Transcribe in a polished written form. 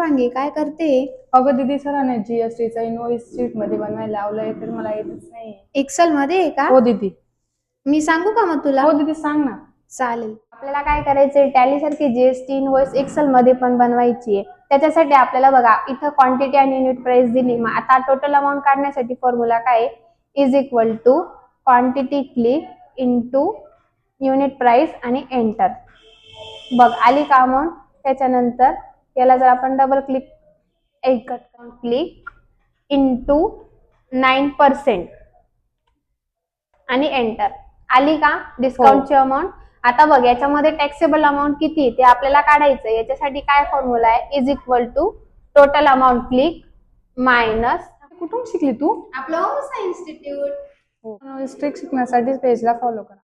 शुभांगी काय करते? अगं दीदी सरांनी जीएसटीचा इनवॉइस शीट मध्ये बनवायला लावलंय तर मला येतच नाही. एक्सेल मध्ये आहे का? हो दीदी. मी सांगू का मग तुला? हो दीदी सांग ना. चालेल. आपल्याला काय करायचंय, टॅली सारखी जीएसटी इनवॉइस एक्सेल मध्ये पण बनवायची आहे. त्याच्यासाठी आपल्याला बघा इथं क्वांटिटी आणि युनिट प्राइस दिली. मग आता टोटल अमाऊंट काढण्यासाठी फॉर्म्युला काय आहे, is equal to quantity click into unit price आणि एंटर. बघ आली का अमाऊंट. त्याच्यानंतर याला जर आपण डबल क्लिक क्लिक इंटू 9% आणि एंटर. आली का डिस्काउंटची अमाऊंट. आता बघ याच्यामध्ये टॅक्सेबल अमाऊंट किती ते आपल्याला काढायचं. याच्यासाठी काय फॉर्म्युला आहे, is equal to total amount click minus. कुठून शिकली तू? आपलं होम सायन्स इन्स्टिट्यूट. स्ट्रिक्ट शिकण्यासाठी पेजला फॉलो करा.